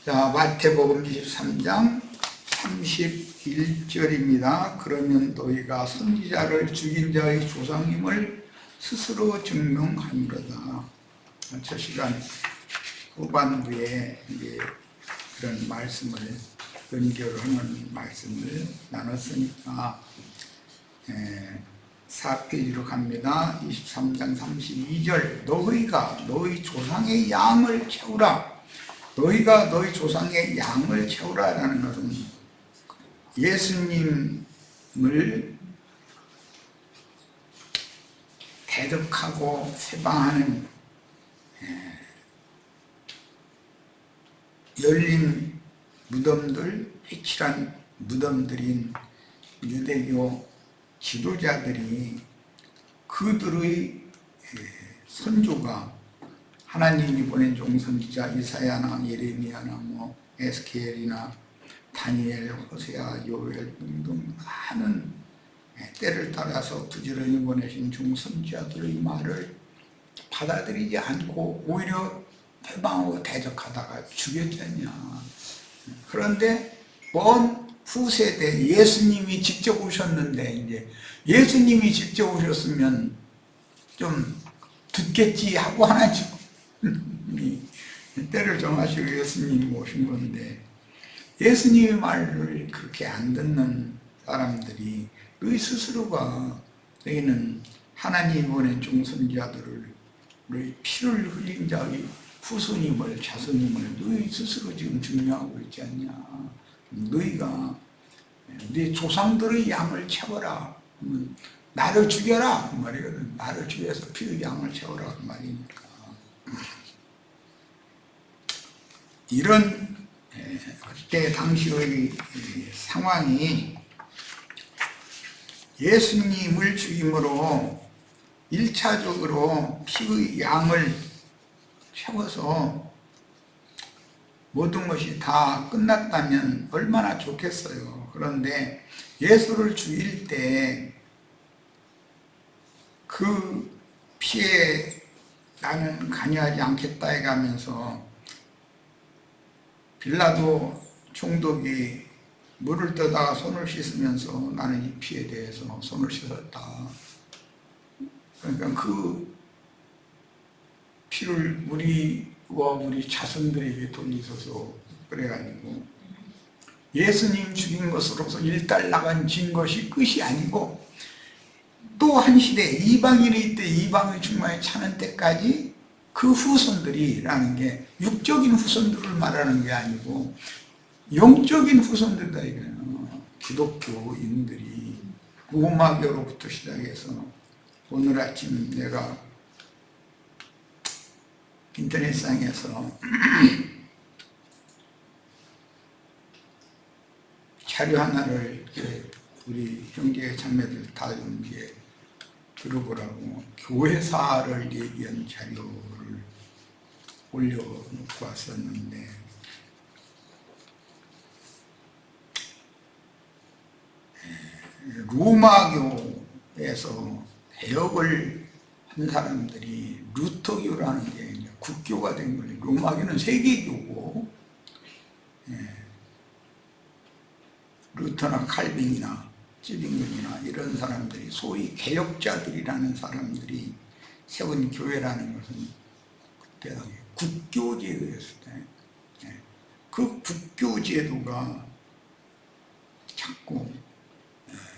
자, 마태복음 23장 31절입니다. 그러면 너희가 선지자를 죽인 자의 조상임을 스스로 증명하리로다. 첫 시간 후반부에 이제 그런 말씀을 연결하는 말씀을 나눴으니까 4페이지로 갑니다. 23장 32절 너희가 너희 조상의 양을 채우라. 너희가 너희 조상의 양을 채우라라는 것은 예수님을 대적하고 세방하는 열린 무덤들, 회칠한 무덤들인 유대교 지도자들이 그들의 선조가 하나님이 보낸 종선지자 이사야나 예레미야나 에스겔이나 다니엘, 호세아, 요엘 등등 많은 때를 따라서 부지런히 보내신 종선지자들의 말을 받아들이지 않고 오히려 해방하고 대적하다가 죽였잖냐. 그런데 먼 후세대 예수님이 직접 오셨는데 이제 예수님이 직접 오셨으면 좀 듣겠지 하고 하나님 때를 정하시고 예수님이 오신 건데 예수님의 말을 그렇게 안 듣는 사람들이 너희 스스로가 너희는 하나님이 보낸 종선자들을 너희 피를 흘린 자의 후손임을 자손임을 너희 스스로 지금 증명하고 있지 않냐. 너희가 네 조상들의 양을 채워라. 나를 죽여라 그 말이거든. 나를 죽여서 피의 양을 채워라 그 말이니까. 이런 그때 당시의 상황이 예수님을 죽임으로 1차적으로 피의 양을 채워서 모든 것이 다 끝났다면 얼마나 좋겠어요. 그런데 예수를 죽일 때 그 피에 나는 관여하지 않겠다 해가면서 빌라도 총독이 물을 떠다가 손을 씻으면서 나는 이 피에 대해서 손을 씻었다. 그러니까 그 피를 우리와 우리 자손들에게 돌리소서 그래가지고 예수님 죽인 것으로서 일단락은 진 것이 끝이 아니고 또 한 시대 이방인의 때 이방의 충만에 차는 때까지 그 후손들이라는 게 육적인 후손들을 말하는 게 아니고 영적인 후손들이다 이거예요. 기독교인들이 로마교로부터 시작해서 오늘 아침 내가 인터넷상에서 자료 하나를 이렇게 우리 형제 자매들 다 좀 이제 들어보라고 교회사를 얘기한 자료를 올려놓고 왔었는데 로마교에서 개혁을 한 사람들이 루터교라는 게 이제 국교가 된 거예요. 로마교는 세계교고 루터나 칼빈이나 찌빙근이나 이런 사람들이 소위 개혁자들이라는 사람들이 세운 교회라는 것은 그때 국교제도였을 때 그 국교제도가 자꾸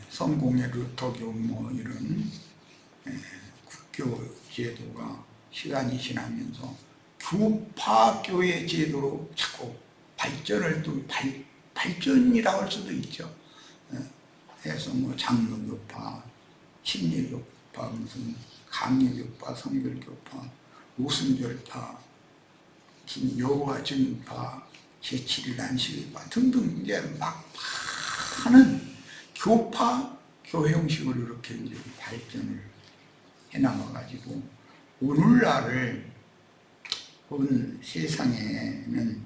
성공의 루터교 이런 국교제도가 시간이 지나면서 교파교회 제도로 자꾸 발전을 또 발전이라고 할 수도 있죠. 해서 장로교파, 심리교파, 무슨 감리교파, 성결교파, 오순절파, 무슨 여호와 증인파, 제7일 안식일파 등등 이제 막 많은 교파, 교회 형식으로 이렇게 이제 발전을 해나가가지고 오늘날을 본 세상에는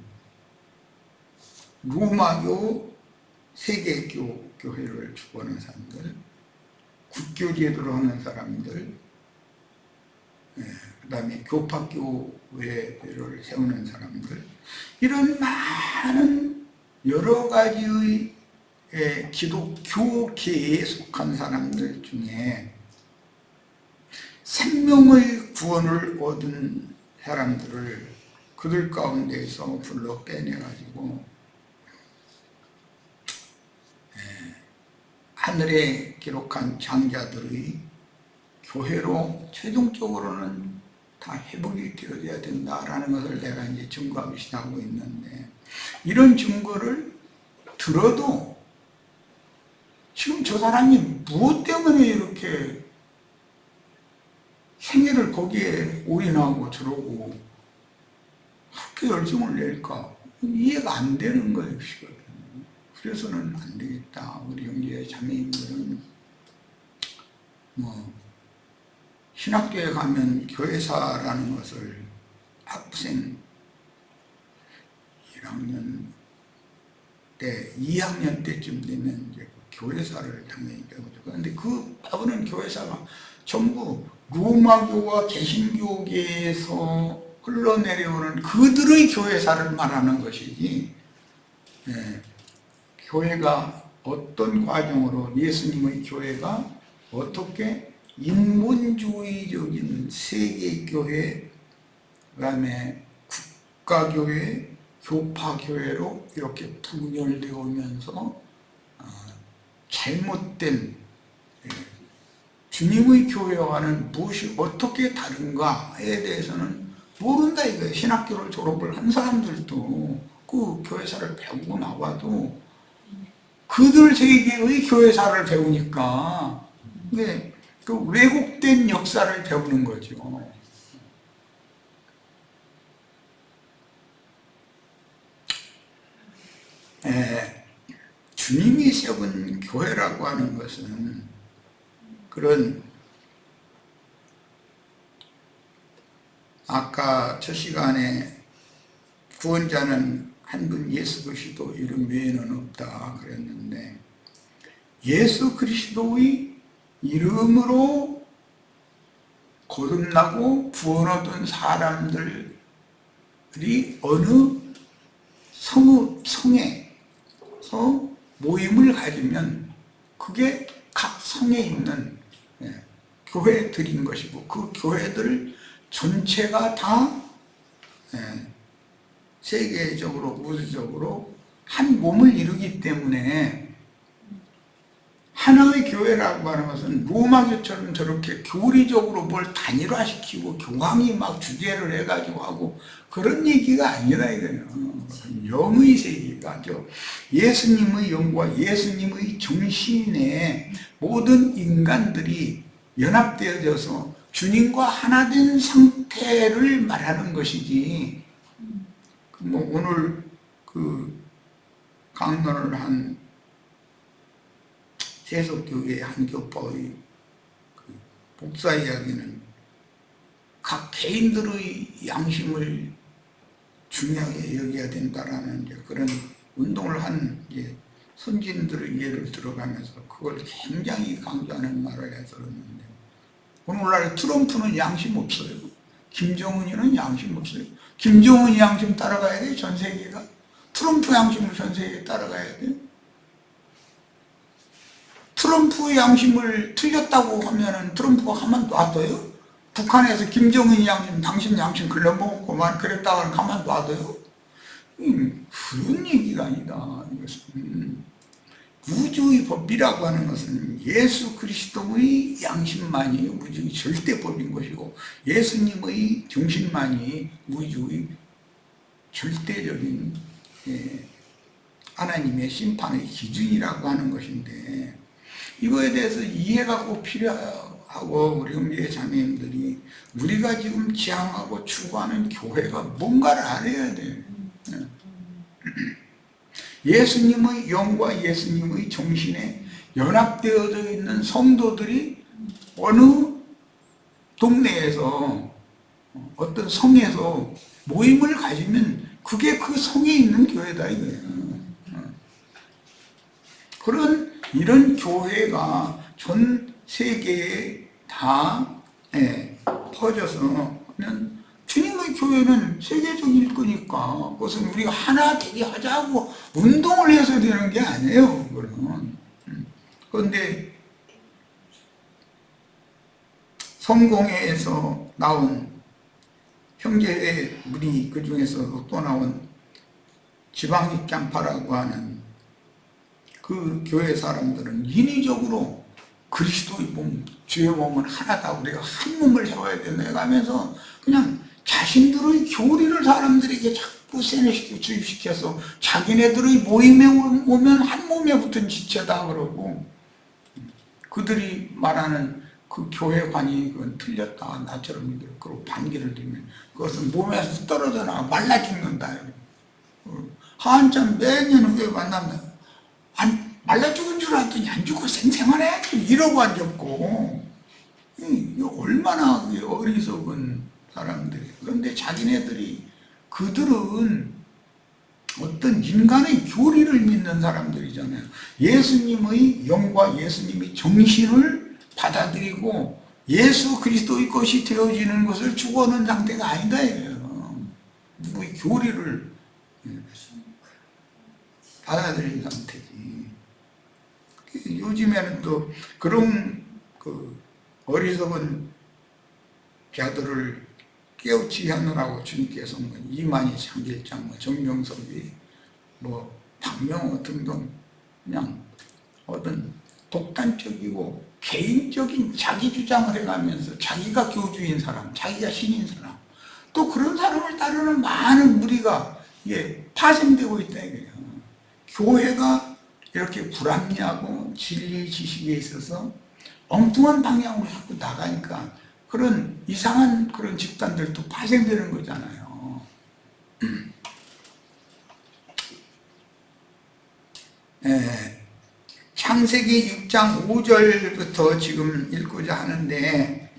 로마교, 세계교 교회를 추구하는 사람들, 국교제도로 하는 사람들, 그 다음에 교파교회를 세우는 사람들, 이런 많은 많은 여러 가지의 기독교계에 속한 사람들 중에 생명의 구원을 얻은 사람들을 그들 가운데에서 불러 빼내가지고 하늘에 기록한 장자들의 교회로 최종적으로는 다 회복이 되어야 된다라는 것을 내가 이제 증거하고 시작하고 있는데, 이런 증거를 들어도 지금 저 사람이 무엇 때문에 이렇게 생애를 거기에 올인하고 저러고 그렇게 열정을 낼까 이해가 안 되는 것이거든요. 그래서는 안 되겠다. 우리 형제 자매님들은 신학교에 가면 교회사라는 것을 학생 1학년 때, 2학년 때쯤 되면 이제 교회사를 당연히 배우죠. 그런데 그 배우는 교회사가 전부 로마교와 개신교계에서 흘러내려오는 그들의 교회사를 말하는 것이지, 교회가 어떤 과정으로, 예수님의 교회가 어떻게 인본주의적인 세계교회, 그 다음에 국가교회, 교파교회로 이렇게 분열되어 오면서 잘못된 주님의 교회와는 무엇이 어떻게 다른가에 대해서는 모른다 이거예요. 신학교를 졸업을 한 사람들도 그 교회사를 배우고 나와도 그들 세계의 교회사를 배우니까 그 왜곡된 역사를 배우는 거죠. 주님이 세운 교회라고 하는 것은 그런, 아까 첫 시간에 구원자는 한 분 예수 그리스도 이름 외에는 없다 그랬는데, 예수 그리스도의 이름으로 거듭나고 구원 얻은 사람들이 어느 성에서 모임을 가지면 그게 각 성에 있는 교회들인 것이고, 그 교회들 전체가 다 세계적으로 우주적으로 한 몸을 이루기 때문에, 하나의 교회라고 하는 것은 로마교처럼 저렇게 교리적으로 뭘 단일화시키고 교황이 막 주재를 해가지고 하고 그런 얘기가 아니라 이거예요. 영의 세계가죠. 예수님의 영과 예수님의 정신에 모든 인간들이 연합되어져서 주님과 하나 된 상태를 말하는 것이지, 오늘 그 강론을 한 세속교회 한 교파의 그 복사 이야기는 각 개인들의 양심을 중요하게 여겨야 된다라는 그런 운동을 한 선진들의 예를 들어가면서 그걸 굉장히 강조하는 말을 해들었는데, 오늘날 트럼프는 양심 없어요. 김정은이는 양심 없어요. 김정은 양심 따라가야 돼, 전 세계가? 트럼프 양심을 전 세계에 따라가야 돼? 트럼프의 양심을 틀렸다고 하면은 트럼프가 가만 놔둬요? 북한에서 김정은 양심, 당신 양심 글러먹었고만 그랬다가 가만 놔둬요? 그런 얘기가 아니다. 이것은 우주의 법이라고 하는 것은 예수 그리스도의 양심만이 우주의 절대법인 것이고, 예수님의 정신만이 우주의 절대적인 하나님의 심판의 기준이라고 하는 것인데, 이거에 대해서 이해가 꼭 필요하고, 우리 형제 자매님들이 우리가 지금 지향하고 추구하는 교회가 뭔가를 알아야 돼요. 예수님의 영과 예수님의 정신에 연합되어져 있는 성도들이 어느 동네에서 어떤 성에서 모임을 가지면 그게 그 성에 있는 교회다 이거예요. 이런 교회가 전 세계에 다 퍼져서 주님의 교회는 세계적일 거니까 그것은 우리가 하나 되게 하자고 운동을 해서 되는 게 아니에요. 그거는. 그런데 성공회에서 나온 형제회 우리 그 중에서 또 나온 지방입장파라고 하는 그 교회 사람들은 인위적으로 그리스도의 몸, 주의 몸은 하나다. 우리가 한 몸을 세워야 된다 하면서 그냥 자신들의 교리를 사람들에게 자꾸 세뇌시키고 주입시켜서 자기네들의 모임에 오면 한 몸에 붙은 지체다 그러고 그들이 말하는 그 교회관이 그건 틀렸다. 나처럼 믿어. 그리고 반기를 들면 그것은 몸에서 떨어져 나와 말라 죽는다. 한참 매년 교회 만나면 말라 죽은 줄 알았더니 안 죽고 생생하네 이러고 앉았고 이게 얼마나 어리석은 사람들이. 그런데 자기네들이 그들은 어떤 인간의 교리를 믿는 사람들이잖아요. 예수님의 영과 예수님의 정신을 받아들이고 예수 그리스도의 것이 되어지는 것을 추구하는 상태가 아니다 이거예요. 누구의 교리를 받아들인 상태지. 요즘에는 또 그런 그 어리석은 자들을 깨우치 하느라고 주님께서 뭐 이만희 장길장, 뭐 정명석이, 뭐 박명호 등등 그냥 어떤 독단적이고 개인적인 자기 주장을 해가면서 자기가 교주인 사람, 자기가 신인 사람, 또 그런 사람을 따르는 많은 무리가 이게 파생되고 있다 이거예요. 교회가 이렇게 불합리하고 진리 지식에 있어서 엉뚱한 방향으로 자꾸 나가니까 그런 이상한 그런 집단들도 파생되는 거잖아요. 네, 창세기 6장 5절부터 지금 읽고자 하는데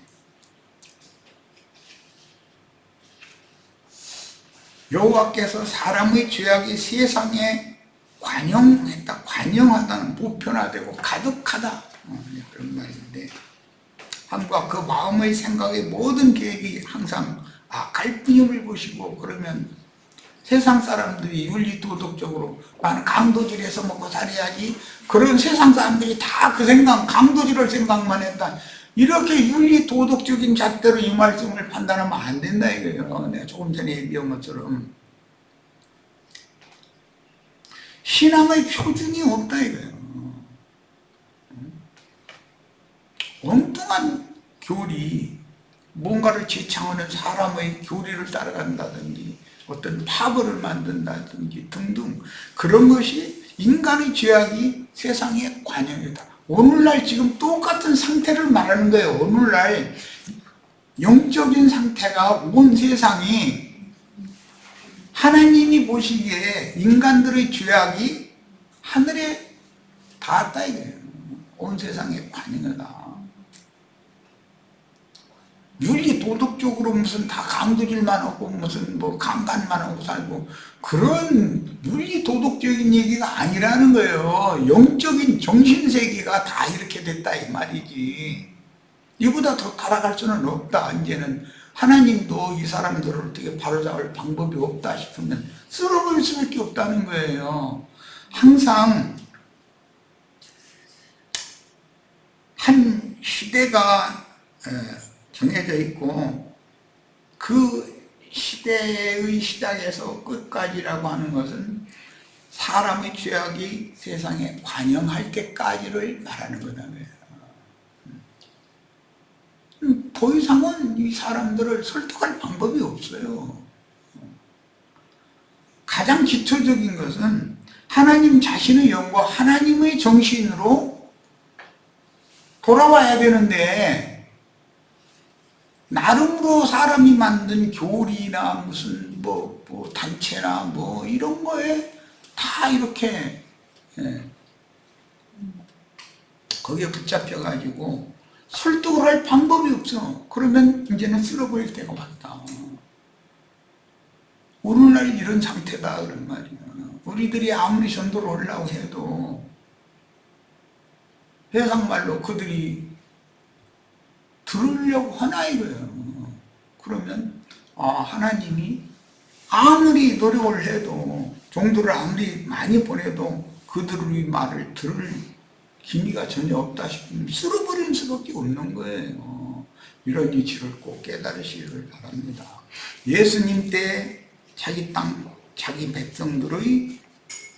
여호와께서 사람의 죄악이 세상에 관영하다는 보편화되고 가득하다 그런 말인데 함과 그 마음의 생각의 모든 계획이 항상 악할 뿐임을 보시고 그러면 세상 사람들이 윤리도덕적으로 나는 강도질해서 먹고 살아야지 그런 세상 사람들이 다 그 생각 강도질할 생각만 했다. 이렇게 윤리도덕적인 잣대로 이 말씀을 판단하면 안 된다 이거예요. 내가 조금 전에 얘기한 것처럼 신앙의 표준이 없다 이거예요. 엉뚱한 교리, 뭔가를 제창하는 사람의 교리를 따라간다든지 어떤 파벌을 만든다든지 등등 그런 것이 인간의 죄악이 세상의 관영이다. 오늘날 지금 똑같은 상태를 말하는 거예요. 오늘날 영적인 상태가 온 세상이 하나님이 보시기에 인간들의 죄악이 하늘에 닿았다 이거예요. 온 세상에 관영이다. 윤리 도덕적으로 무슨 다 강도질만 하고 무슨 뭐 강간만 하고 살고 그런 윤리 도덕적인 얘기가 아니라는 거예요. 영적인 정신세계가 다 이렇게 됐다 이 말이지. 이보다 더 타락할 수는 없다. 이제는 하나님도 이 사람들을 어떻게 바로잡을 방법이 없다 싶으면 쓸어버릴 수밖에 없다는 거예요. 항상 한 시대가 정해져 있고 그 시대의 시작에서 끝까지라고 하는 것은 사람의 죄악이 세상에 관영할 때까지를 말하는 거다. 더 이상은 이 사람들을 설득할 방법이 없어요. 가장 기초적인 것은 하나님 자신의 영과 하나님의 정신으로 돌아와야 되는데 나름으로 사람이 만든 교리나 무슨 뭐 단체나 뭐 이런 거에 다 이렇게 거기에 붙잡혀 가지고 설득을 할 방법이 없어. 그러면 이제는 쓸어버릴 때가 왔다. 오늘날 이런 상태다 그런 말이야. 우리들이 아무리 전도를 하려고 해도 세상 말로 그들이 들으려고 하나 이거예요. 그러면 하나님이 아무리 노력을 해도 종들을 아무리 많이 보내도 그들의 말을 들을 기미가 전혀 없다 싶으면 쓸어버리는 수밖에 없는 거예요. 이런 이치를 꼭 깨달으시기를 바랍니다. 예수님 때 자기 땅, 자기 백성들의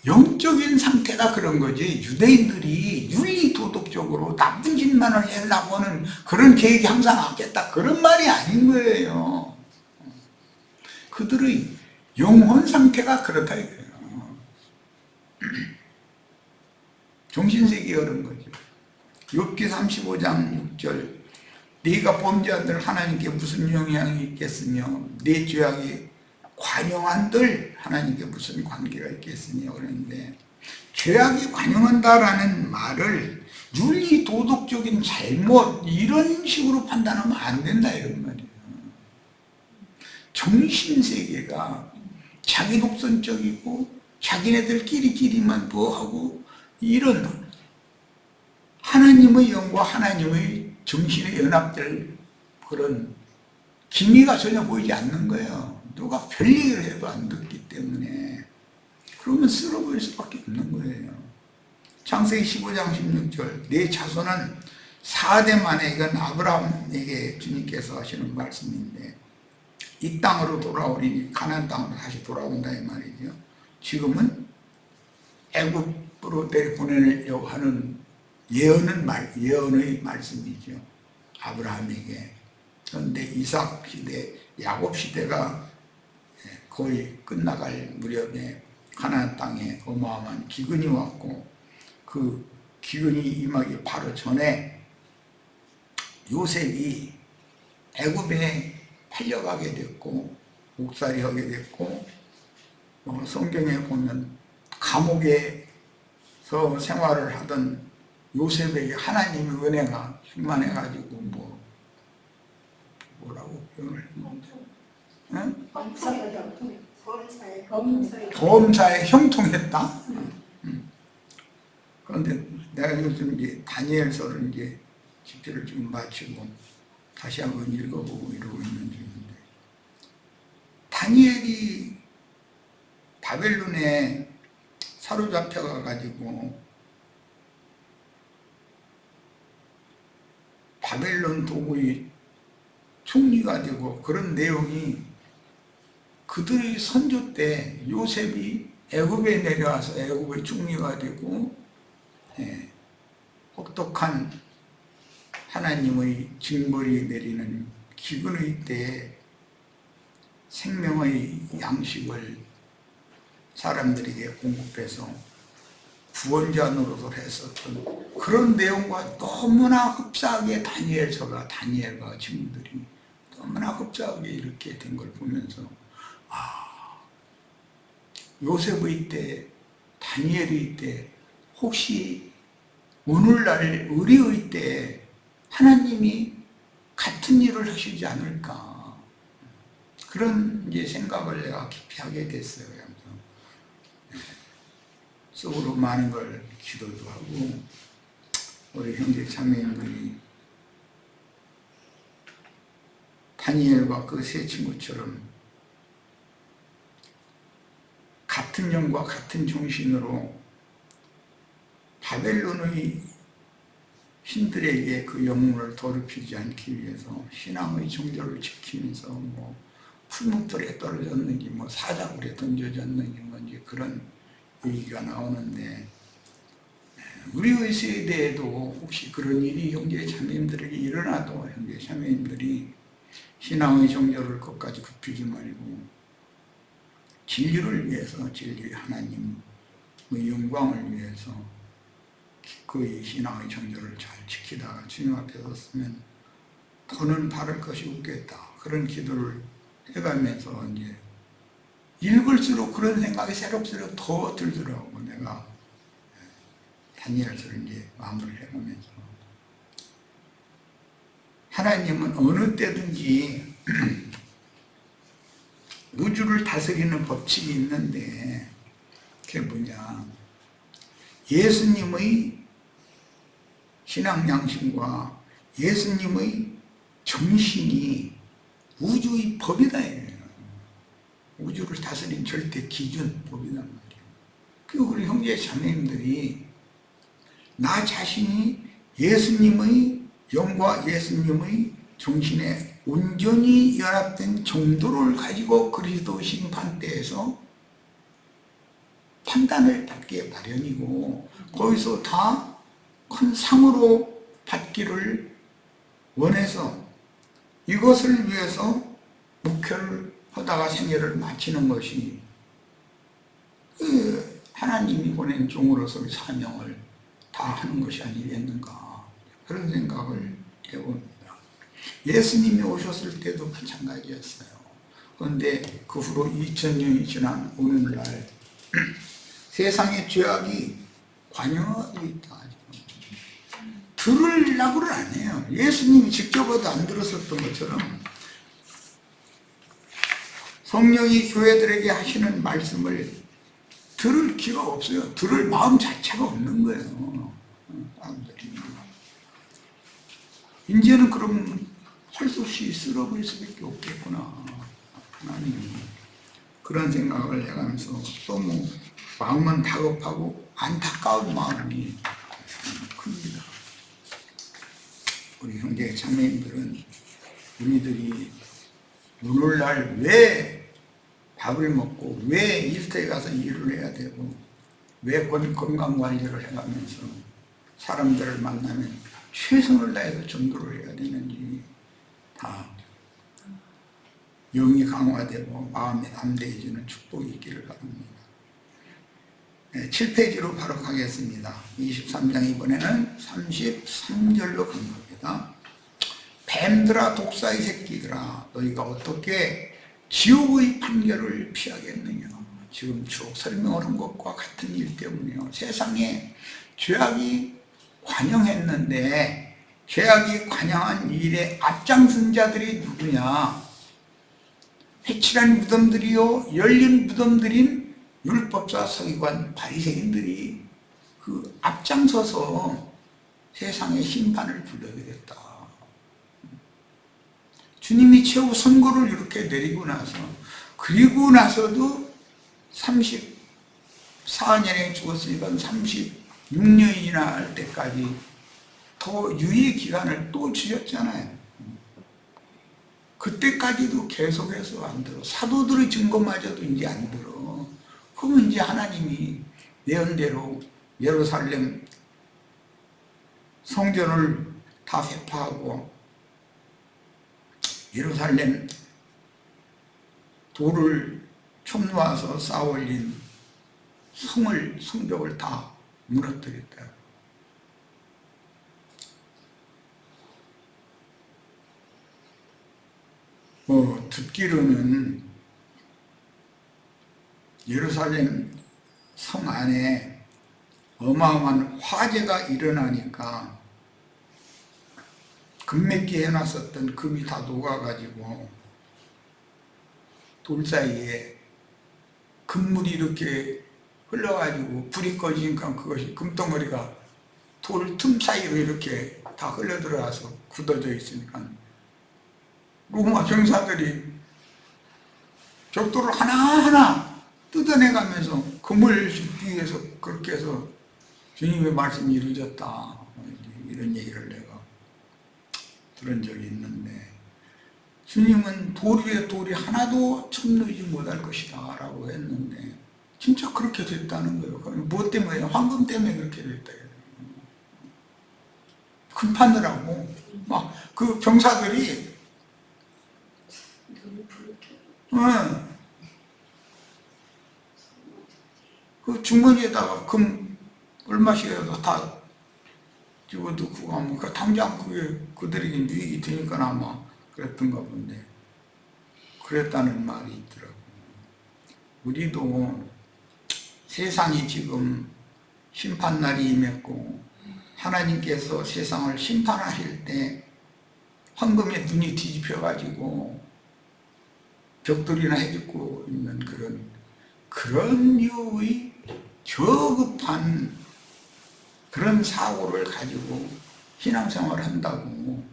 영적인 상태가 그런 거지, 유대인들이 윤리도덕적으로 나쁜 짓만을 하려고 하는 그런 계획이 항상 없겠다, 그런 말이 아닌 거예요. 그들의 영혼 상태가 그렇다 이거예요. 정신세계가 그런 거죠. 욥기 35장 6절, 네가 범죄한들 하나님께 무슨 영향이 있겠으며 네 죄악이 관용한들 하나님께 무슨 관계가 있겠으며 그러는데, 죄악이 관용한다라는 말을 윤리 도덕적인 잘못 이런 식으로 판단하면 안 된다 이런 말이에요. 정신세계가 자기 독선적이고 자기네들끼리만 뭐하고, 이런 하나님의 영과 하나님의 정신에 연합될 그런 기미가 전혀 보이지 않는 거예요. 누가 별 얘기를 해도 안 듣기 때문에. 그러면 쓸어버릴 수밖에 없는 거예요. 창세기 15장 16절, 내 자손은 4대 만에, 이건 아브라함에게 주님께서 하시는 말씀인데, 이 땅으로 돌아오리니 가나안 땅으로 다시 돌아온다 이 말이죠. 지금은 애굽으로 내려보내려고 하는 예언의 말씀이죠, 아브라함에게. 그런데 이삭 시대, 야곱 시대가 거의 끝나갈 무렵에 가나안 땅에 어마어마한 기근이 왔고, 그 기근이 임하기 바로 전에 요셉이 애굽에 팔려가게 됐고 옥살이 하게 됐고, 성경에 보면 감옥에서 생활을 하던 요셉에게 하나님의 은혜가 충만해가지고 뭐라고 표현을 했는데, 범사에 형통했다. 그런데 내가 요즘 이제 다니엘서를 이제 집필을 지금 마치고 다시 한번 읽어보고 이러고 있는 중인데, 다니엘이 바벨론에 사로잡혀가 가지고 바벨론 도구의 총리가 되고, 그런 내용이 그들의 선조 때 요셉이 애굽에 내려와서 애굽의 총리가 되고, 혹독한 하나님의 징벌이 내리는 기근의 때에 생명의 양식을 사람들에게 공급해서 구원자 노릇을 했었던 그런 내용과 너무나 흡사하게 다니엘과 친구들이 너무나 흡사하게 이렇게 된 걸 보면서, 요셉의 때, 다니엘의 때, 혹시 오늘날 우리의 때 하나님이 같은 일을 하시지 않을까, 그런 이제 생각을 내가 깊이 하게 됐어요. 그래서 속으로 많은 걸 기도도 하고, 우리 형제 자매님들이 다니엘과 그 세 친구처럼 같은 영과 같은 정신으로 바벨론의 신들에게 그 영혼을 더럽히지 않기 위해서 신앙의 정절을 지키면서 풀무불에 떨어졌는지 사자굴에 던져졌는지 이제 그런 얘기가 나오는데, 우리의 세대에도 혹시 그런 일이 형제 자매님들에게 일어나도 형제 자매님들이 신앙의 정절을 끝까지 굽히지 말고 진리를 위해서, 진리 하나님의 영광을 위해서 그 신앙의 정절을 잘 지키다가 주님 앞에 섰으면 더는 바랄 것이 없겠다, 그런 기도를 해가면서 이제 읽을수록 그런 생각이 새록새록 더 들더라고. 내가 다니엘서를 이제 마무리를 해가면서, 하나님은 어느 때든지 우주를 다스리는 법칙이 있는데, 그게 뭐냐, 예수님의 신앙 양심과 예수님의 정신이 우주의 법이다. 우주를 다스린 절대 기준 법이란 말이에요. 그리고 우리 형제 자매님들이 나 자신이 예수님의 영과 예수님의 정신에 온전히 연합된 정도를 가지고 그리스도 심판대에서 판단을 받기에 마련이고 거기서 다 큰 상으로 받기를 원해서 이것을 위해서 목회를 하다가 생애를 마치는 것이 하나님이 보낸 종으로서의 사명을 다 하는 것이 아니겠는가 그런 생각을 해봅니다. 예수님이 오셨을 때도 마찬가지였어요. 그런데 그 후로 2000년이 지난 오늘날 세상의 죄악이 관여하고 있다. 들으려고는 안 해요. 예수님이 직접 와도 안 들었었던 것처럼 성령이 교회들에게 하시는 말씀을 들을 기가 없어요. 들을 마음 자체가 없는 거예요. 사람들이. 이제는 그럼 할 수 없이 쓸어버릴 수밖에 없겠구나. 하나님이 그런 생각을 해가면서 너무 마음은 다급하고 안타까운 마음이 큽니다. 우리 형제 자매님들은 우리들이 오늘날 왜 밥을 먹고 왜 일터에 가서 일을 해야 되고 왜 건강관리를 해가면서 사람들을 만나면 최선을 다해서 전도를 해야 되는지 다 영이 강화되고 마음이 담대해지는 축복이 있기를 바랍니다. 7페이지로 바로 가겠습니다. 23장 이번에는 33절로 간 겁니다. 뱀들아 독사의 새끼들아 너희가 어떻게 지옥의 판결을 피하겠느냐. 지금 쭉 설명을 한 것과 같은 일 때문에요. 세상에 죄악이 관영했는데 죄악이 관영한 일에 앞장선 자들이 누구냐. 회칠한 무덤들이요 열린 무덤들인 율법사 서기관 바리새인들이 그 앞장서서 세상의 심판을 불러게 됐다. 주님이 최후 선고를 이렇게 내리고 나서 그리고 나서도 34년에 죽었으니까 36년이나 할 때까지 더 유예 기간을 또 주셨잖아요. 그때까지도 계속해서 안 들어. 사도들의 증거마저도 이제 안 들어. 그러면 이제 하나님이 예언대로 예루살렘 성전을 다 회파하고 예루살렘 돌을 촘놓아서 쌓아올린 성벽을 다 무너뜨렸다. 듣기로는 예루살렘 성 안에 어마어마한 화재가 일어나니까 금맥기 해놨었던 금이 다 녹아가지고 돌 사이에 금물이 이렇게 흘러가지고 불이 꺼지니까 그것이 금덩어리가 돌 틈 사이로 이렇게 다 흘러들어가서 굳어져 있으니까 로마 병사들이 벽돌을 하나하나 뜯어내가면서 금을 줍기 위해서 그렇게 해서 주님의 말씀이 이루어졌다. 이런 얘기를 내가 들은 적이 있는데 주님은 돌 위에 돌이 하나도 첨누지 못할 것이다 라고 했는데 진짜 그렇게 됐다는 거예요. 무엇 때문에? 황금 때문에 그렇게 됐다. 금판을 막 그 병사들이 그 주머니에다가 금 얼마씩이라도 다 집어넣고 가면 당장 그게 그들에게 유익이 되니까 아마 그랬던가 본데 그랬다는 말이 있더라고요. 우리도 세상이 지금 심판날이 임했고 하나님께서 세상을 심판하실 때 황금의 눈이 뒤집혀가지고 벽돌이나 해집고 있는 그런 류의 저급한 그런 사고를 가지고 신앙생활을 한다고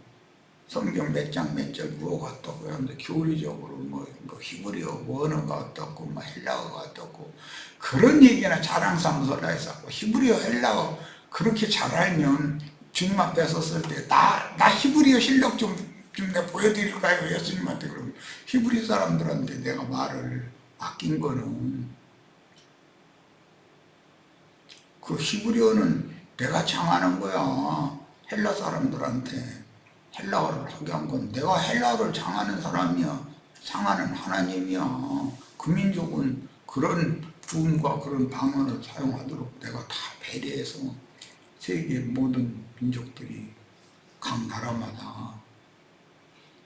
성경 몇 장 몇 절 뭐가 어떻고 하는데 교리적으로 뭐 히브리어 원어가 어떻고 뭐 헬라어가 어떻고 그런 얘기나 자랑삼아서 했었고 히브리어 헬라어 그렇게 잘 알면 주님 앞에 섰을 때 나 히브리어 실력 좀 내가 보여드릴까요? 예수님한테. 그러면 히브리 사람들한테 내가 말을 아낀 거는 그 히브리어는 내가 장하는 거야. 헬라 사람들한테 헬라어를 하게 한 건 내가 헬라어를 장하는 사람이야. 장하는 하나님이야. 그 민족은 그런 부음과 그런 방언을 사용하도록 내가 다 배려해서 세계 모든 민족들이 각 나라마다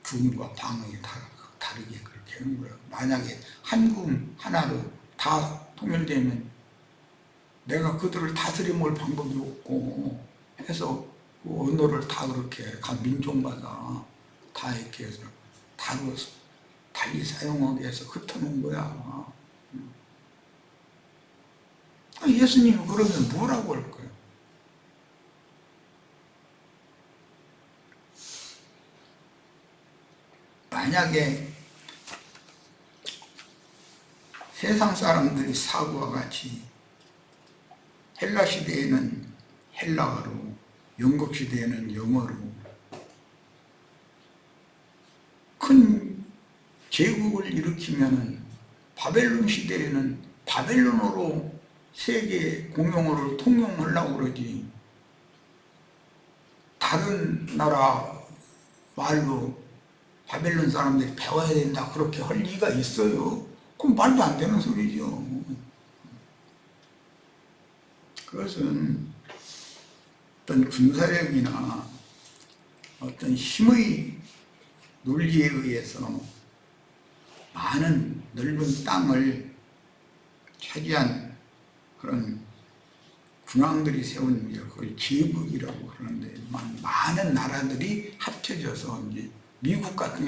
부음과 방언이 다르게 그렇게 하는 거예요. 만약에 한 부음 하나로 다 통일되면 내가 그들을 다스려 볼 방법이 없고 해서 그 언어를 다 그렇게 각 민족마다 다 이렇게 해서 다루어서 달리 사용하게 해서 흩어놓은 거야. 예수님이 그러면 뭐라고 할 거예요? 만약에 세상 사람들이 사고와 같이 헬라 시대에는 헬라어로, 영국 시대에는 영어로 큰 제국을 일으키면 바벨론 시대에는 바벨론어로 세계 공용어를 통용하려고 그러지 다른 나라 말로 바벨론 사람들이 배워야 된다 그렇게 할 리가 있어요? 그럼 말도 안 되는 소리죠. 그것은 어떤 군사력이나 어떤 힘의 논리에 의해서 많은 넓은 땅을 차지한 그런 군왕들이 세운 그걸 제국이라고 그러는데 많은 나라들이 합쳐져서 이제 미국 같은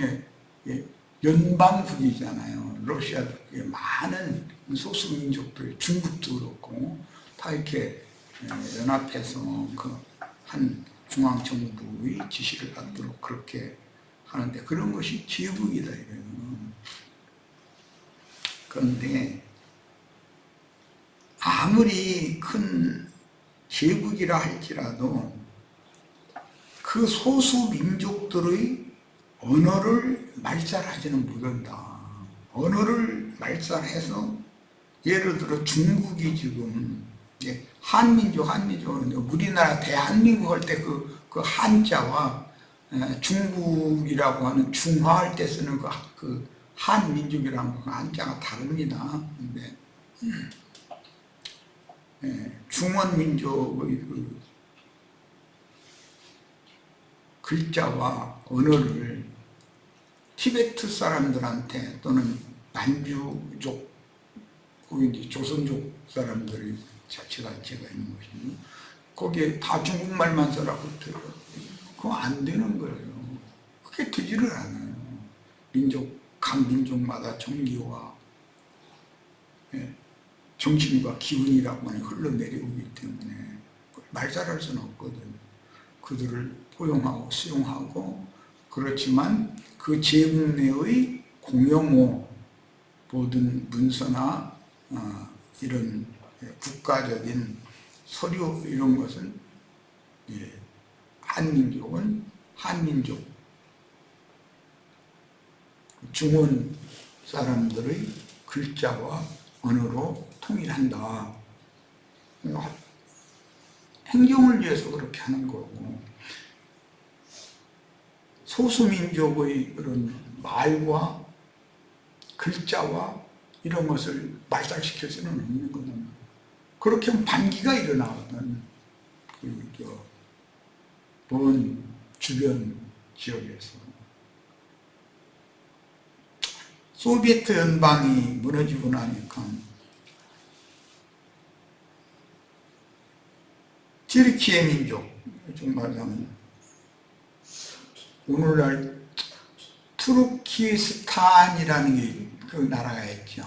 게 연방국이잖아요. 러시아도 많은 소수민족들, 중국도 그렇고 다 이렇게 연합해서 그 한 중앙정부의 지시를 받도록 그렇게 하는데 그런 것이 제국이다 이거예요. 그런데 아무리 큰 제국이라 할지라도 그 소수 민족들의 언어를 말살하지는 못한다. 언어를 말살해서 예를 들어 중국이 지금 한민족 우리나라 대한민국 할 때 그 한자와 중국이라고 하는 중화할 때 쓰는 그 한민족이라는 그 한자가 다릅니다. 근데 중원민족의 그 글자와 언어를 티베트 사람들한테 또는 만주족, 거기 조선족 사람들이 자치단체가 있는 것이니 거기에 다 중국말만 써라고 해요. 그거 안 되는 거예요. 그게 되지를 않아요. 각 민족마다 정기와 정신과 기운이라고 하는 흘러내려오기 때문에 말살할 수는 없거든요. 그들을 포용하고 수용하고 그렇지만 그 제국 내의 공용어 모든 문서나 이런 국가적인 서류 이런 것은 한민족은 한민족 중원 사람들의 글자와 언어로 통일한다. 행정을 위해서 그렇게 하는 거고 소수민족의 그런 말과 글자와 이런 것을 말살시킬 수는 없는 거든. 그렇게 하면 반기가 일어나거든. 먼 주변 지역에서. 소비에트 연방이 무너지고 나니까 튀르키예 민족, 정말 말하면 오늘날 투르키스탄이라는 게 그 나라가 있죠.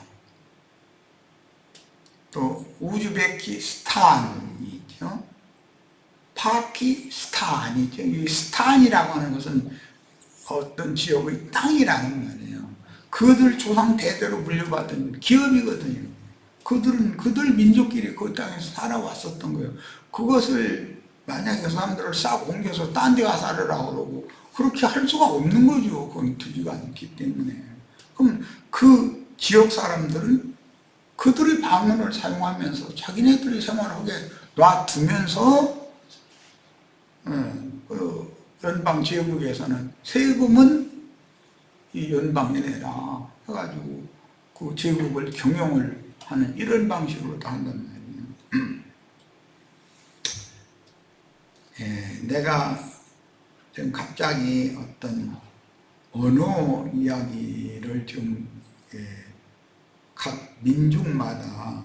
또 우즈베키스탄이 있죠. 파키스탄이죠. 이 스탄이라고 하는 것은 어떤 지역의 땅이라는 말이에요. 그들 조상 대대로 물려받은 기업이거든요. 그들 민족끼리 그 땅에서 살아왔었던 거예요. 그것을 만약에 그 사람들을 싹 옮겨서 딴 데 가서 살으라고 그러고 그렇게 할 수가 없는 거죠. 그건 되지가 않기 때문에. 그럼 그 지역 사람들은 그들의 방언을 사용하면서 자기네들이 생활하게 놔두면서 연방 제국에서는 세금은 이 연방에 내라 해가지고 그 제국을 경영을 하는 이런 방식으로 다 한단 말이에요. 내가 지금 갑자기 어떤 언어 이야기를 좀 각 민족마다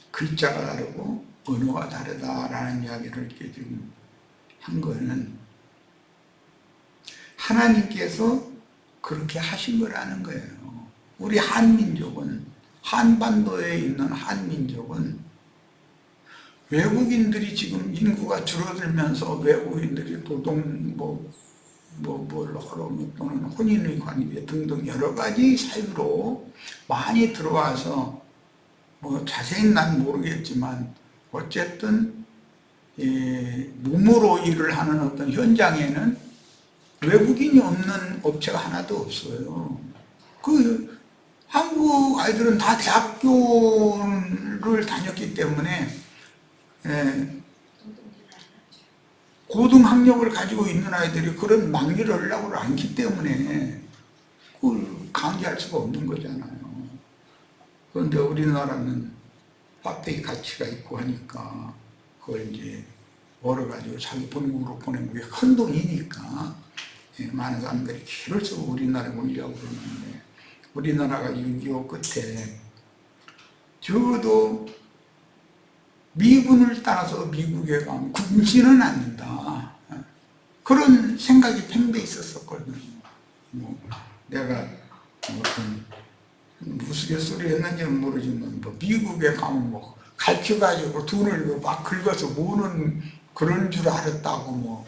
글자가 다르고 언어가 다르다라는 이야기를 이렇게 지금 한 거는 하나님께서 그렇게 하신 거라는 거예요. 우리 한민족은, 한반도에 있는 한민족은 외국인들이 지금 인구가 줄어들면서 외국인들이 노동 또는 혼인의 관계 등등 여러 가지 사유로 많이 들어와서 자세히 난 모르겠지만 어쨌든 몸으로 일을 하는 어떤 현장에는 외국인이 없는 업체가 하나도 없어요. 그 한국 아이들은 다 대학교를 다녔기 때문에 고등학력을 가지고 있는 아이들이 그런 막리를 하려고 않기 때문에 그걸 강제할 수가 없는 거잖아요. 그런데 우리나라는 화폐의 가치가 있고 하니까 그걸 이제 벌어가지고 자기 본국으로 보낸 게 큰 돈이니까 많은 사람들이 길을 쓰고 우리나라에 오려고 그러는데 우리나라가 6.25 끝에 적어도 미군을 따라서 미국에 가면 굶지는 않는다. 그런 생각이 팽배해 있었거든요. 내가 어떤 무스갯소리 했는지는 모르지만 미국에 가면 가르쳐가지고 돈을 막 긁어서 모으는 그런 줄 알았다고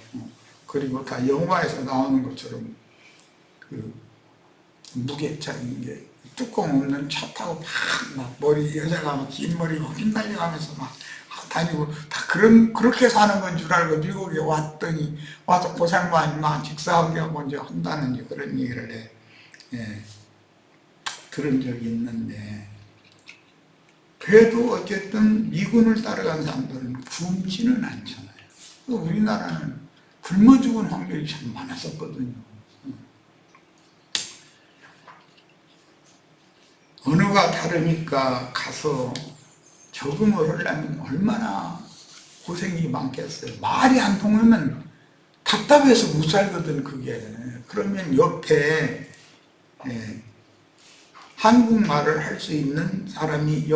그리고 다 영화에서 나오는 것처럼 그 무게차 이게 뚜껑 없는 차 타고 막 머리 여자가 막 긴 머리 휘날려가면서 막 다니고 다 그렇게 사는 건 줄 알고 미국에 왔더니 와서 고생만 막 직사하게 먼저 한다는 그런 얘기를 들은 적이 있는데 그래도 어쨌든 미군을 따라간 사람들은 굶지는 않잖아요. 우리나라는 굶어 죽은 확률이 참 많았었거든요. 언어가 다르니까 가서 적응을 하려면 얼마나 고생이 많겠어요. 말이 안 통하면 답답해서 못 살거든 그게. 그러면 옆에 한국말을 할 수 있는 사람이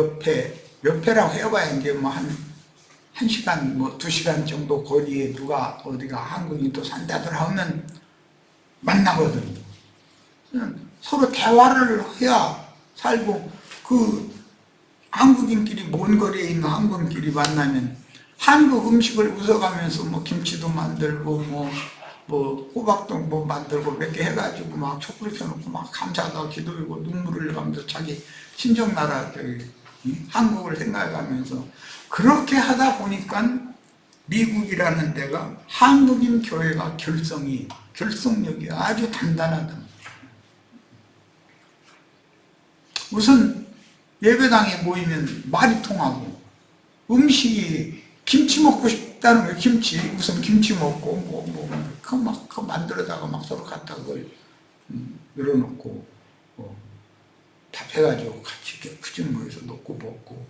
옆에라고 해봐야 이제 한 시간, 2시간 정도 거리에 누가 어디가 한국인도 산다더라 하면 만나거든요. 서로 대화를 해야 살고 그 한국인끼리 먼 거리에 있는 한국인끼리 만나면 한국 음식을 웃어가면서 김치도 만들고 호박도 만들고 몇 개 해가지고 막 촛불 켜놓고 막 감사하다고 기도하고 눈물을 흘려가면서 자기 친정 나라 한국을 생각하면서 그렇게 하다 보니까 미국이라는 데가 한국인 교회가 결속력이 아주 단단하다. 우선 예배당에 모이면 말이 통하고 음식이 김치 먹고 싶다는 거예요. 김치 우선 김치 먹고 그거 만들어다가 막 서로 갖다가 그걸 늘어놓고 답해가지고 같이 크게 모여서 놓고 먹고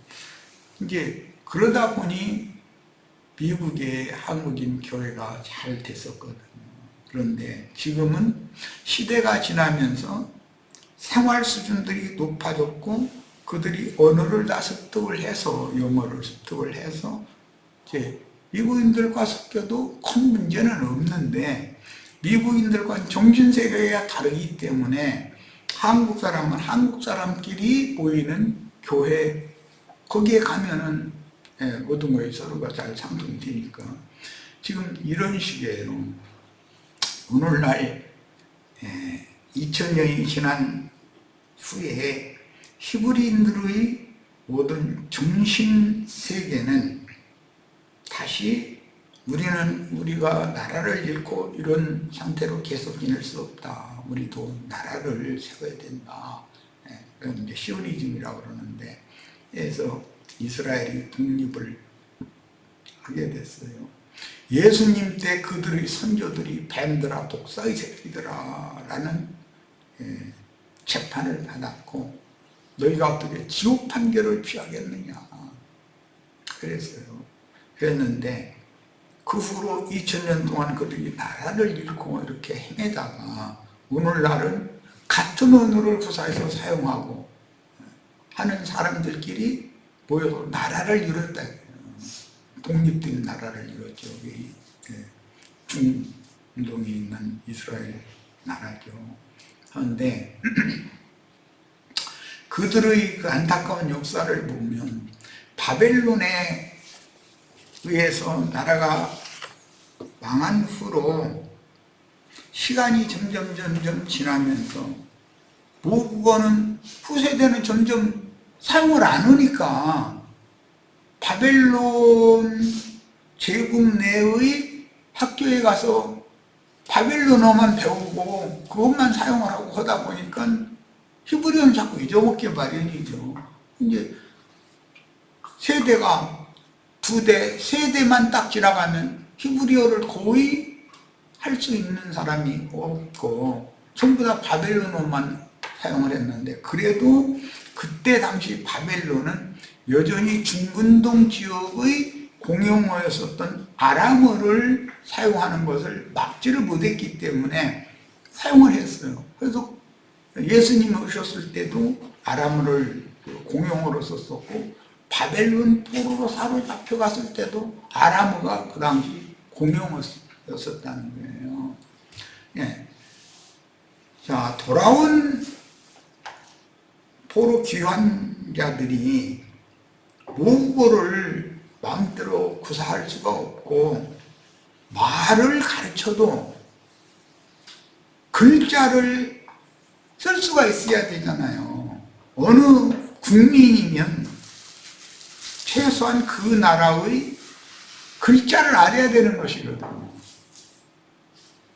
이제 그러다 보니 미국의 한국인 교회가 잘 됐었거든요. 그런데 지금은 시대가 지나면서 생활 수준들이 높아졌고 그들이 언어를 다 습득을 해서 영어를 습득을 해서 이제 미국인들과 섞여도 큰 문제는 없는데 미국인들과 정신세계가 다르기 때문에 한국 사람은 한국 사람끼리 모이는 교회 거기에 가면은 모든 것이 서로가 잘 상통이 되니까 지금 이런 식이에요. 오늘날 2000년이 지난 후에 히브리인들의 모든 정신 세계는 다시 우리가 나라를 잃고 이런 상태로 계속 지낼 수 없다. 우리도 나라를 세워야 된다. 그건 이제 시오니즘이라고 그러는데, 그래서 이스라엘이 독립을 하게 됐어요. 예수님 때 그들의 선조들이 뱀들아 독사의 새끼들아 라는 재판을 받았고, 너희가 어떻게 지옥 판결을 피하겠느냐 그랬어요. 그랬는데 그 후로 2000년 동안 그들이 나라를 잃고 이렇게 헤매다가 오늘날은 같은 언어를 구사해서 사용하고 하는 사람들끼리 모여서 나라를 이뤘다. 독립된 나라를 이뤘죠. 중동에 있는 이스라엘 나라죠. 그런데 그들의 그 안타까운 역사를 보면 바벨론에 의해서 나라가 망한 후로 시간이 점점 지나면서 모국어는 후세대는 점점 사용을 안 하니까 바벨론 제국 내의 학교에 가서 바벨론어만 배우고 그것만 사용을 하고 하다 보니까 히브리어는 자꾸 잊어먹게 마련이죠. 이제 세대가 세대만 딱 지나가면 히브리어를 거의 할 수 있는 사람이 없고 전부 다 바벨론어만 사용을 했는데, 그래도 그때 당시 바벨론은 여전히 중근동 지역의 공용어였었던 아람어를 사용하는 것을 막지를 못했기 때문에 사용을 했어요. 그래서 예수님이 오셨을 때도 아람어를 공용어로 썼었고, 바벨론 포로로 사로잡혀 갔을 때도 아람어가 그 당시 공용어였었다는 거예요. 예. 자, 돌아온 포로 귀환자들이 모국어를 마음대로 구사할 수가 없고, 말을 가르쳐도 글자를 쓸 수가 있어야 되잖아요. 어느 국민이면 최소한 그 나라의 글자를 알아야 되는 것이거든요.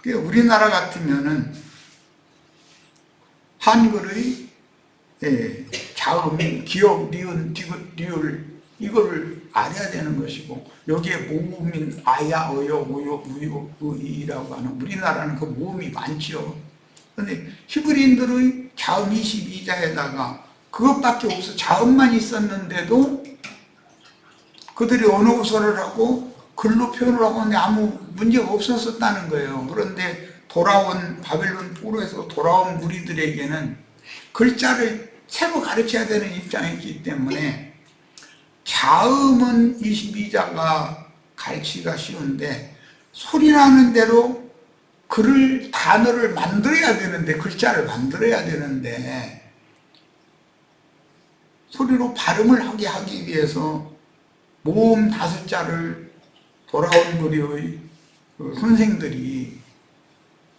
우리나라 같으면은 한글의 자음, 기역, 니은, 디귿, 리을 이거를 알아야 되는 것이고, 여기에 모음인 아야, 어여, 우요, 우요, 의라고 하는, 우리나라는 그 모음이 많죠. 그런데 히브리인들의 자음 22자에다가 그것밖에 없어 자음만 있었는데도 그들이 언어 구사를 하고 글로 표현을 하고 하는데 아무 문제가 없었다는 거예요. 그런데 돌아온 바벨론 포로에서 돌아온 무리들에게는 글자를 새로 가르쳐야 되는 입장이기 때문에 자음은 22자가 가르치기가 쉬운데 소리 나는 대로 단어를 만들어야 되는데, 글자를 만들어야 되는데 소리로 발음을 하기 위해서 모음 5자를 돌아온 무리의 선생들이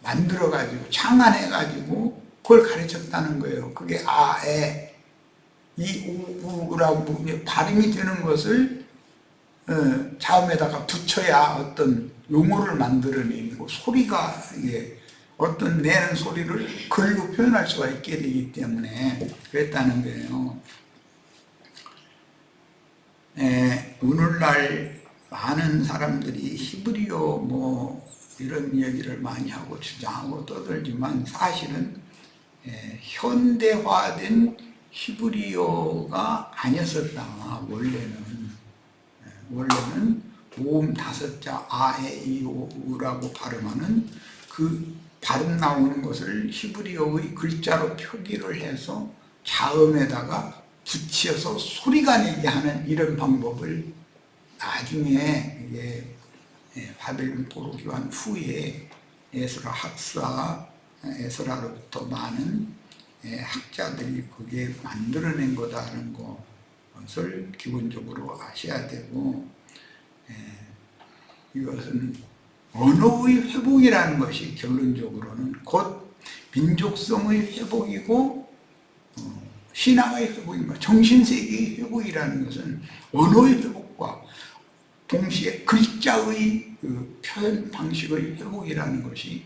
만들어가지고 창안해가지고 그걸 가르쳤다는 거예요. 그게 아, 에, 이, 우, 우라고 발음이 되는 것을 자음에다가 붙여야 어떤 용어를 만들어내고 소리가 어떤 내는 소리를 글로 표현할 수가 있게 되기 때문에 그랬다는 거예요. 오늘날 많은 사람들이 히브리어 이런 얘기를 많이 하고 주장하고 떠들지만 사실은 현대화된 히브리어가 아니었었다. 원래는 모음 5자 아, 에, 이, 오, 우라고 발음하는 그 발음 나오는 것을 히브리어의 글자로 표기를 해서 자음에다가 붙여서 소리가 내게 하는 이런 방법을 나중에 바벨론 포로 귀환 후에 에스라 학사, 에스라로부터 많은 학자들이 그게 만들어낸 거다라는 것을 기본적으로 아셔야 되고, 이것은 언어의 회복이라는 것이 결론적으로는 곧 민족성의 회복이고 신앙의 회복입니다. 정신세계의 회복이라는 것은 언어의 회복과 동시에 글자의 그 표현 방식의 회복이라는 것이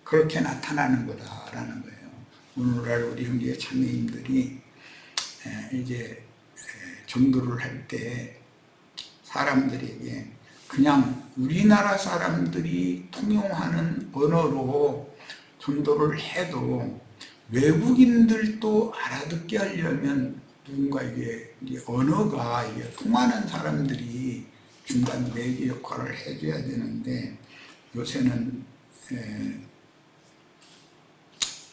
그렇게 나타나는 거다라는 거예요. 오늘날 우리 형제 자매님들이 이제 전도를 할 때 사람들에게 그냥 우리나라 사람들이 통용하는 언어로 전도를 해도 외국인들도 알아듣게 하려면 누군가에게 이제 언어가 이게 통하는 사람들이 중간 매개 역할을 해줘야 되는데 요새는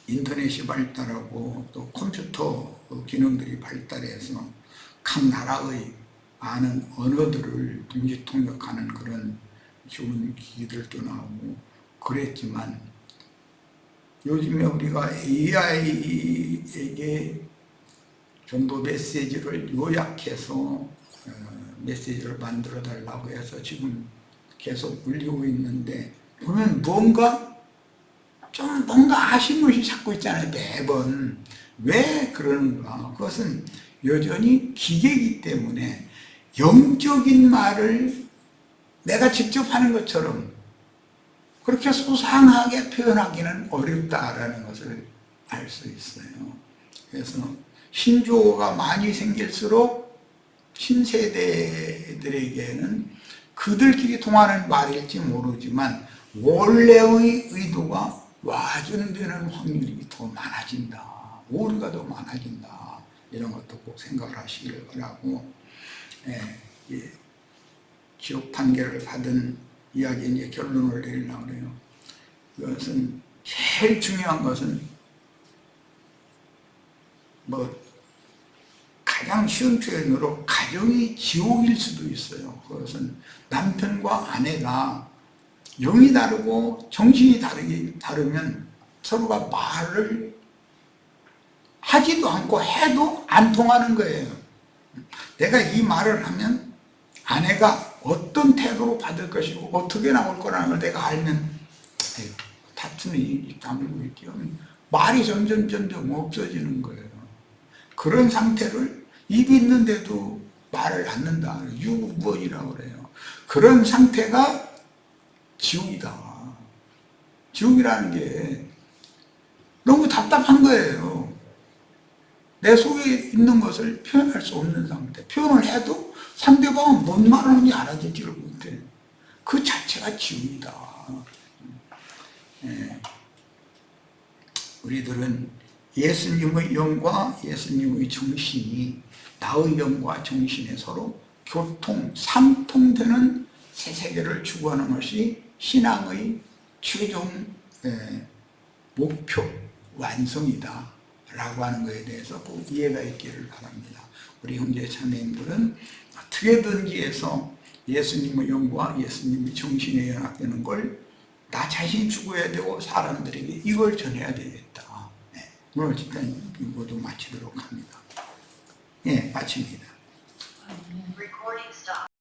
인터넷이 발달하고 또 컴퓨터 기능들이 발달해서 각 나라의 많은 언어들을 동시 통역하는 그런 좋은 기기들도 나오고 그랬지만 요즘에 우리가 AI에게 전도 메시지를 요약해서 메시지를 만들어 달라고 해서 지금 계속 올리고 있는데 보면 뭔가 아쉬움을 찾고 있잖아요. 매번. 왜 그러는가? 그것은 여전히 기계이기 때문에 영적인 말을 내가 직접 하는 것처럼 그렇게 소상하게 표현하기는 어렵다라는 것을 알 수 있어요. 그래서 신조어가 많이 생길수록 신세대들에게는 그들끼리 통하는 말일지 모르지만 원래의 의도가 와전되는 확률이 더 많아진다. 오류가 더 많아진다. 이런 것도 꼭 생각을 하시길 바라고 지옥 판결을 받은 이야기 이제 결론을 내리려고 그래요. 그것은 제일 중요한 것은 가장 쉬운 표현으로 가정이 지옥일 수도 있어요. 그것은 남편과 아내가 영이 다르고 정신이 다르면 서로가 말을 하지도 않고 해도 안 통하는 거예요. 내가 이 말을 하면 아내가 어떤 태도로 받을 것이고 어떻게 나올 거라는 걸 내가 알면 다투는 입 다물고 있죠. 말이 점점 없어지는 거예요. 그런 상태를 입이 있는데도 말을 않는다. 유무원이라고 그래요. 그런 상태가 지옥이다. 지옥이라는 게 너무 답답한 거예요. 내 속에 있는 것을 표현할 수 없는 상태. 표현을 해도 상대방은 뭔 말을 하는지 알아듣지를 못해. 그 자체가 지옥이다. 우리들은 예수님의 영과 예수님의 정신이 나의 영과 정신에 서로 교통, 상통되는 새 세계를 추구하는 것이 신앙의 최종 목표, 완성이다 라고 하는 것에 대해서 꼭 이해가 있기를 바랍니다. 우리 형제 자매님들은 어떻게든지 해서 예수님의 영과 예수님의 정신에 연합되는 걸 나 자신이 추구해야 되고 사람들에게 이걸 전해야 되겠다. 오늘 집단 모두 마치도록 합니다. 마칩니다.